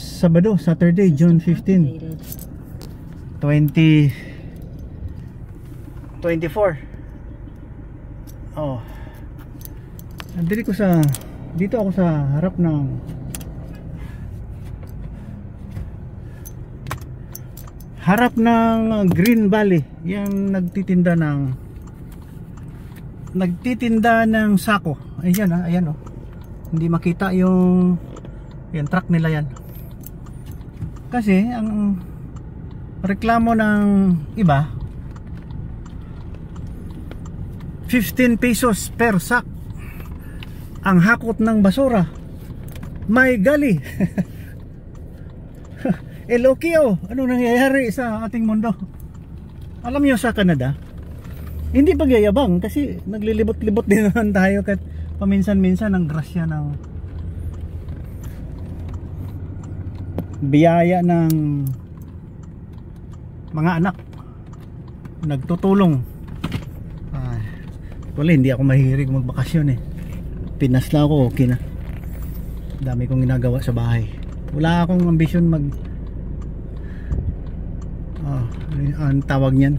Sabado, Saturday, June 15, 2024. Oh. Dito ako sa harap ng Green Valley. Yang nagtitinda ng sako. Ayan ayan oh. Hindi makita yung truck nila yan. Kasi ang reklamo ng iba 15 pesos per sack ang hakot ng basura. My golly. Elokio, ano nangyayari sa ating mundo? Alam niyo sa Canada, hindi pagyayabang kasi naglilibot-libot din naman tayo kahit paminsan-minsan ang grasya ng biyaya ng mga anak nagtutulong. Wala, hindi ako mahilig magbakasyon eh. Pinas lang ako, okay na. Dami kong ginagawa sa bahay. Wala akong ambisyon ang tawag niyan,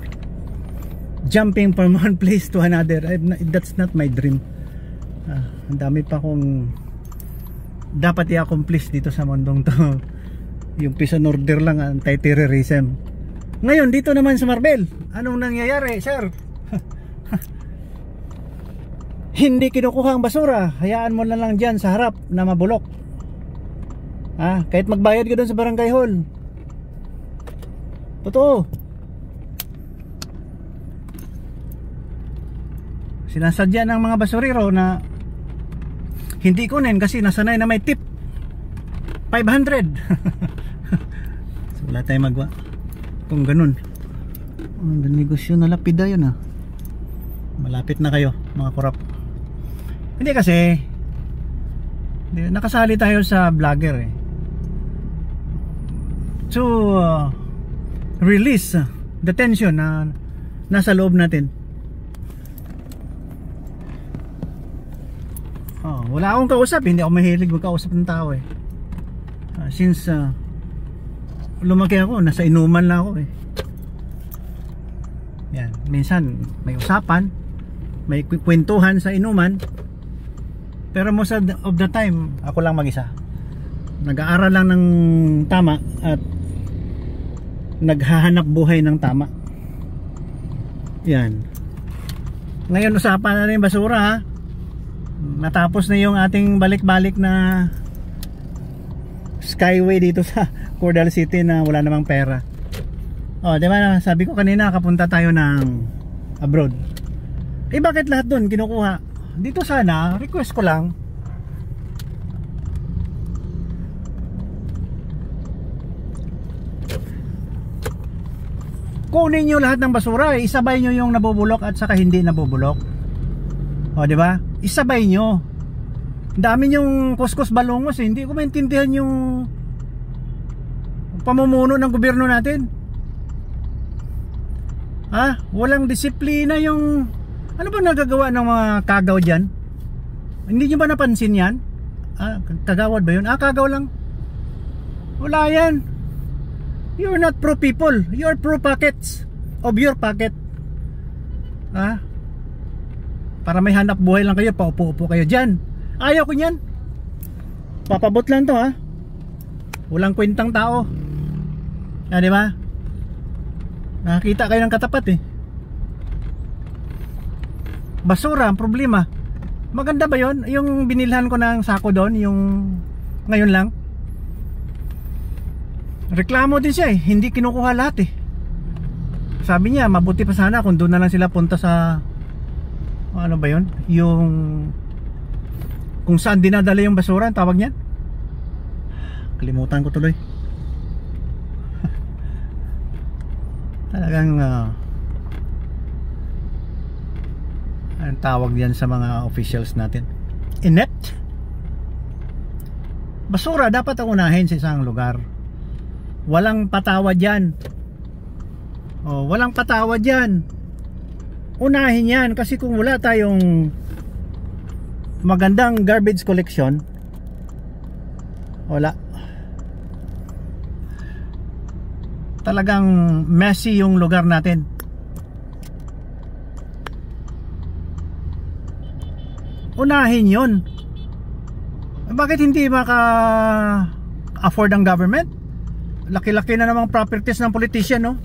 jumping from one place to another. That's not my dream. Ang dami pa akong dapat i-accomplish dito sa mundong to. Yung peace and order lang, anti-terrorism. Ngayon dito naman sa Marbel, anong nangyayari, sir? Hindi kinukuha ang basura, hayaan mo na lang dyan sa harap na mabulok. Kahit magbayad ka doon sa barangay hall. Totoo. Sinasadya ng mga basurero na hindi kunin kasi nasanay na may tip 500. So, wala tayong magawa kung ganun. Ang negosyo na lapida yun malapit na kayo mga kurap. Hindi kasi nakasali tayo sa vlogger to release the tension na nasa loob natin. Wala akong kausap, hindi ako mahilig magkausap ng tao since lumaki ako, nasa inuman lang ako yan, minsan may usapan, may kwentuhan sa inuman, pero most of the time ako lang mag-isa, nag-aaral lang ng tama at naghahanap buhay ng tama. Yan. Ngayon usapan na rin yung basura natapos na yung ating balik-balik na skyway dito sa Cordal City na wala namang pera. Diba sabi ko kanina kapunta tayo ng abroad. Bakit lahat dun kinukuha? Dito sana, request ko lang, kunin nyo lahat ng basura, isabay nyo yung nabubulok at saka hindi nabubulok. Diba? Isabay nyo. Dami nyong kuskus balongos Hindi ko maintindihan yung pamumuno ng gobyerno natin. Walang disiplina yung ano ba nagagawa ng mga kagaw dyan? Hindi nyo ba napansin yan? Kagawad ba yun? Kagaw lang. Wala yan. You're not pro people, you're pro pockets of your pocket. Para may hanap buhay lang kayo, paupo-upo kayo dyan. Ayaw ko nyan. Papabot lang to walang kwentang tao. Diba? Nakakita kayo ng katapat basura ang problema. Maganda ba yon? Yung binilhan ko ng sako doon, yung ngayon lang, reklamo din siya hindi kinukuha lahat Sabi niya mabuti pa sana kung doon na lang sila punta sa ano ba yon, yung kung saan dinadala yung basura, ang tawag niyan, kalimutan ko tuloy. Talagang ang tawag diyan sa mga officials natin, inept. Basura dapat ang unahin sa isang lugar. Walang patawad yan. Walang patawad yan. Unahin yan, kasi kung wala tayong magandang garbage collection, wala. Talagang messy yung lugar natin. Unahin yun. Bakit hindi maka-afford ang government? Laki-laki na namang properties ng politician, no?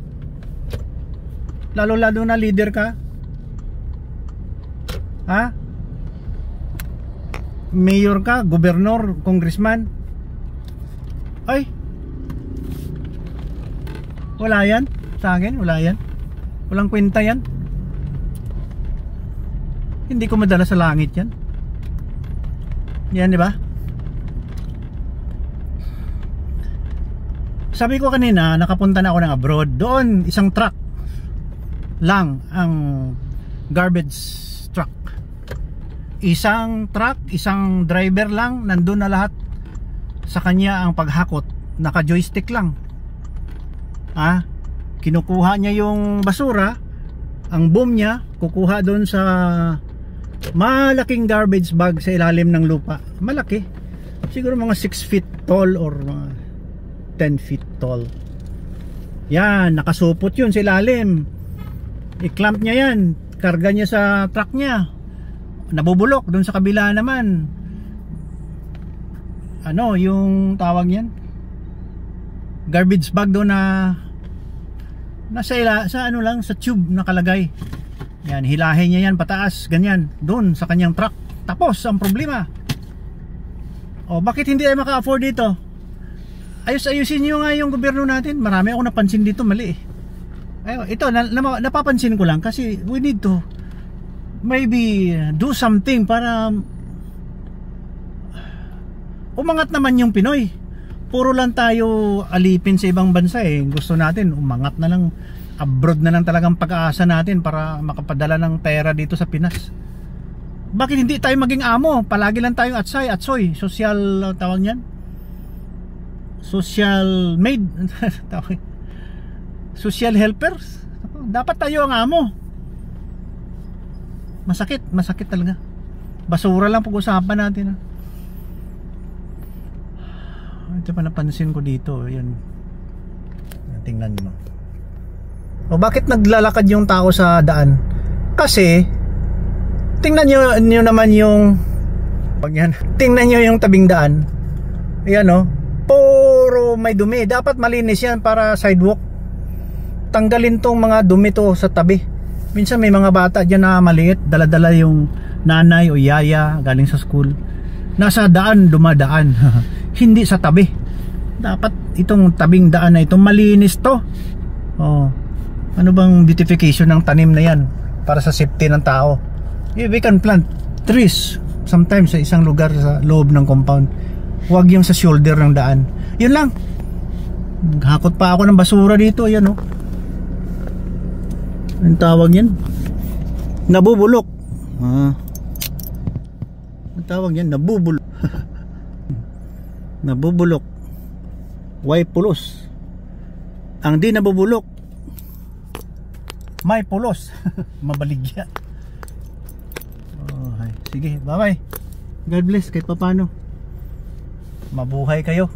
Lalo-lalo na leader ka. Ha? Mayor ka, gobernador, congressman. Ay, wala yan sa akin, wala yan. Walang kwenta yan. Hindi ko madala sa langit yan. Yan, di ba? Sabi ko kanina, nakapunta na ako ng abroad. Doon, isang truck lang ang garbage truck. Isang truck, isang driver lang, nandun na lahat. Sa kanya ang paghakot, naka joystick lang. Kinukuha niya yung basura, ang boom niya kukuha doon sa malaking garbage bag sa ilalim ng lupa. Malaki, siguro mga 6 feet tall or mga 10 feet tall. Yan, nakasupot yun sa ilalim. I-clamp niya yan, karga niya sa truck niya, nabubulok doon sa kabila naman. Ano yung tawag yan? Garbage bag doon na nasa sa ano lang, sa tube nakalagay. Yan, hilahin niya yan pataas, ganyan, doon sa kanyang truck. Tapos ang problema, bakit hindi ay maka-afford dito? Ayusin niyo nga yung gobyerno natin. Marami ako napansin dito mali eh. Ito napapansin ko lang kasi we need to maybe do something para umangat naman yung Pinoy. Puro lang tayo alipin sa ibang bansa eh. Gusto natin umangat na lang, abroad na lang talagang pag-aasa natin para makapadala ng pera dito sa Pinas. Bakit hindi tayo maging amo? Palagi lang tayong atsoy, social tawag niyan, social maid social helpers. Dapat tayo ang amo. Masakit talaga. Basura lang pag-usapan natin. Ito pa napansin ko dito. Yan, tingnan mo. Bakit naglalakad yung tao sa daan? Kasi tingnan nyo naman yung tingnan nyo yung tabing daan. Ayan puro may dumi. Dapat malinis yan para sidewalk. Tanggalin tong mga dumi to sa tabi. Minsan may mga bata dyan na maliit, dala-dala yung nanay o yaya galing sa school, nasa daan dumadaan. Hindi sa tabi. Dapat itong tabing daan na ito malinis to. Ano bang beautification ng tanim na yan para sa safety ng tao? We can plant trees sometimes sa isang lugar sa loob ng compound. Huwag yung sa shoulder ng daan. Yun lang. Hakot pa ako ng basura dito. Ayan ang tawag yan, nabubulok. Ang tawag yan, nabubulok. Nabubulok. Why pulos? Ang di nabubulok, may pulos. Mabaligya. Sige, bye bye. God bless kahit papano. Mabuhay kayo.